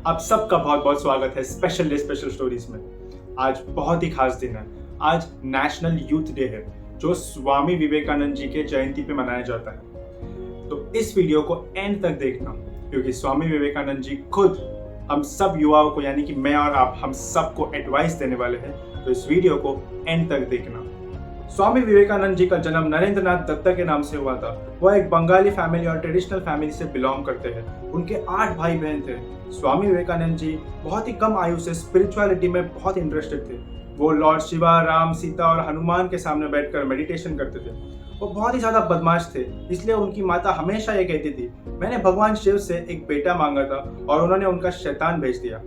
आप सबका बहुत बहुत स्वागत है स्पेशल स्टोरीज में। आज बहुत ही खास दिन है। आज नेशनल यूथ डे है जो स्वामी विवेकानंद जी के जयंती पे मनाया जाता है। तो इस वीडियो को एंड तक देखना, क्योंकि स्वामी विवेकानंद जी खुद हम सब युवाओं को यानी कि मैं और आप हम सबको एडवाइस देने वाले हैं। तो इस वीडियो को एंड तक देखना। स्वामी विवेकानंद जी का जन्म नरेंद्रनाथ दत्ता के नाम से हुआ था। वह एक बंगाली फैमिली और ट्रेडिशनल फैमिली से बिलोंग करते हैं। उनके 8 भाई बहन थे। स्वामी विवेकानंद जी बहुत ही कम आयु से स्पिरिचुअलिटी में बहुत इंटरेस्टेड थे। वो लॉर्ड शिवा, राम, सीता और हनुमान के सामने बैठकर मेडिटेशन करते थे। वो बहुत ही ज्यादा बदमाश थे, इसलिए उनकी माता हमेशा ये कहती थी, मैंने भगवान शिव से एक बेटा मांगा था और उन्होंने उनका शैतान भेज दिया।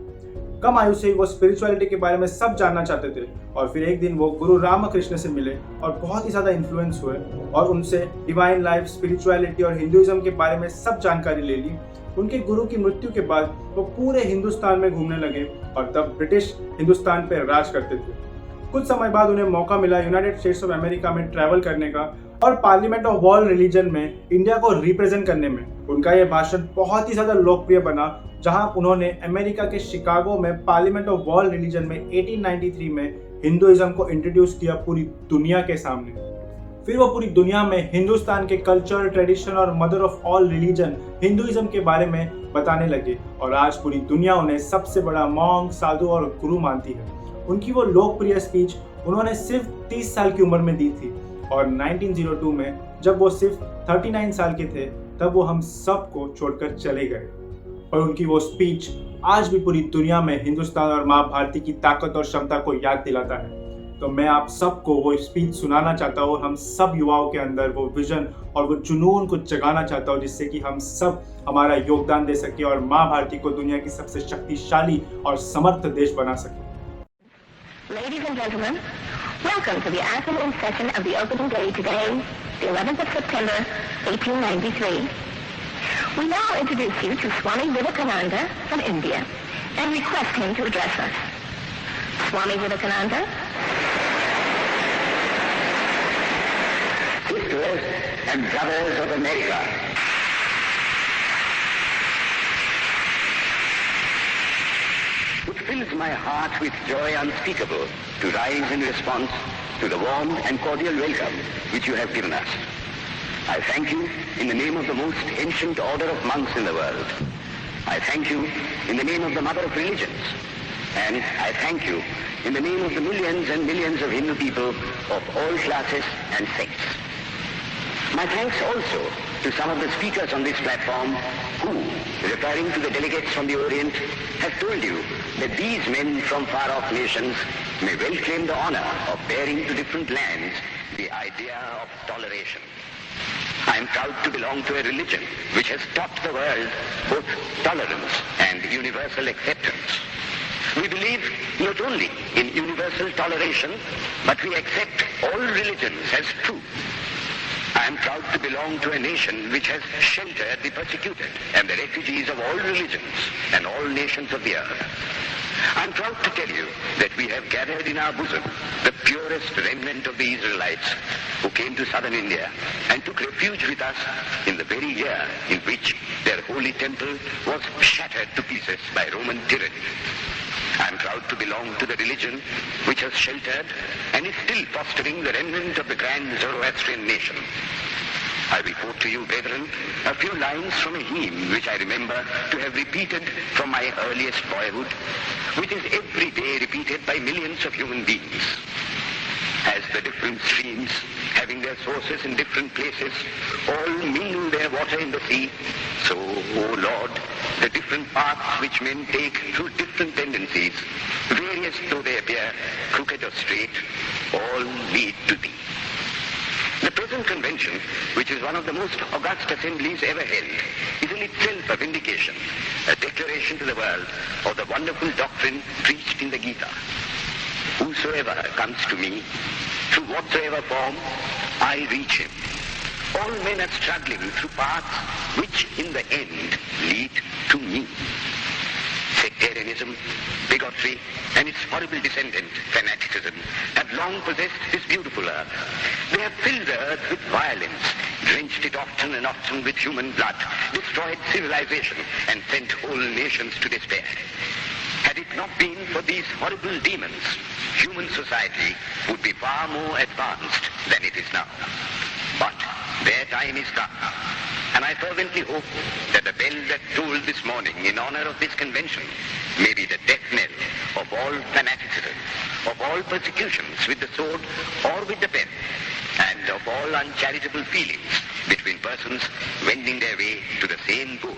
कम आयु से ही वो स्पिरिचुअलिटी के बारे में सब जानना चाहते थे और फिर एक दिन वो गुरु रामकृष्ण से मिले और बहुत ही ज्यादा इन्फ्लुएंस हुए और उनसे डिवाइन लाइफ, स्पिरिचुअलिटी और हिंदुइज्म के बारे में सब जानकारी ले ली। उनके गुरु की मृत्यु के बाद वो पूरे हिंदुस्तान में घूमने लगे और तब ब्रिटिश हिंदुस्तान पर राज करते थे। कुछ समय बाद उन्हें मौका मिला यूनाइटेड स्टेट्स ऑफ अमेरिका में ट्रैवल करने का और पार्लियामेंट ऑफ वर्ल्ड रिलीजन में इंडिया को रिप्रेजेंट करने में। उनका यह भाषण बहुत ही ज्यादा लोकप्रिय बना, जहां उन्होंने अमेरिका के शिकागो में पार्लियामेंट ऑफ वर्ल्ड रिलीजन में 1893 में हिंदुइज्म को इंट्रोड्यूस किया पूरी दुनिया के सामने। फिर वो पूरी दुनिया में हिंदुस्तान के कल्चर, ट्रेडिशन और mother of all religion Hinduism के बारे में बताने लगे और आज पूरी दुनिया उन्हें सबसे बड़ा मॉन्क, साधु और गुरु मानती है। उनकी वो लोकप्रिय स्पीच उन्होंने सिर्फ 30 साल की उम्र में दी थी और 1902 में जब वो सिर्फ 39 साल के थे तब वो हम सबको छोड़कर चले गए। और उनकी वो स्पीच आज भी पूरी दुनिया में हिंदुस्तान और माँ भारती की ताकत और क्षमता को याद दिलाता है। तो मैं आप सबको वो स्पीच सुनाना चाहता हूँ और हम सब युवाओं के अंदर वो विजन और वो जुनून को जगाना चाहता हूँ, जिससे कि हम सब हमारा योगदान दे सके और माँ भारती को दुनिया की सबसे शक्तिशाली और समर्थ देश बना सके। Ladies and gentlemen, welcome to the annual session of the opening day today, the 11th of September, 1893. We now introduce you to Swami Vivekananda from India and request him to address us. Swami Vivekananda. Sisters and brothers of America, it fills my heart with joy unspeakable to rise in response to the warm and cordial welcome which you have given us. I thank you in the name of the most ancient order of monks in the world. I thank you in the name of the mother of religions. And I thank you in the name of the millions and millions of Hindu people of all classes and sects. My thanks also to some of the speakers on this platform who, referring to the delegates from the Orient, have told you that these men from far-off nations may well claim the honor of bearing to different lands the idea of toleration. I am proud to belong to a religion which has taught the world both tolerance and universal acceptance. We believe not only in universal toleration, but we accept all religions as true. I am proud to belong to a nation which has sheltered the persecuted and the refugees of all religions and all nations of the earth. I am proud to tell you that we have gathered in our bosom the purest remnant of the Israelites who came to southern India and took refuge with us in the very year in which their holy temple was shattered to pieces by Roman tyranny. I am proud to belong to the religion which has sheltered and is still fostering the remnant of the grand Zoroastrian nation. I will quote to you, brethren, a few lines from a hymn which I remember to have repeated from my earliest boyhood, which is every day repeated by millions of human beings. As the different streams, having their sources in different places, all mingle their water in the sea, so, O Lord, the different paths which men take through different tendencies, various though they appear, crooked or straight, all lead to Thee. The present convention, which is one of the most august assemblies ever held, is in itself a vindication, a declaration to the world of the wonderful doctrine preached in the Gita. Whosoever comes to me, through whatsoever form, I reach him. All men are struggling through paths which in the end lead to me. Sectarianism atheism, bigotry, and its horrible descendant, fanaticism, have long possessed this beautiful earth. They have filled the earth with violence, drenched it often and often with human blood, destroyed civilization, and sent whole nations to despair. Had it not been for these horrible demons, human society would be far more advanced than it is now. But their time is come, and I fervently hope that the bell that tolled this morning in honor of this convention may be the death knell of all fanaticism, of all persecutions with the sword or with the pen, and of all uncharitable feelings between persons wending their way to the same goal.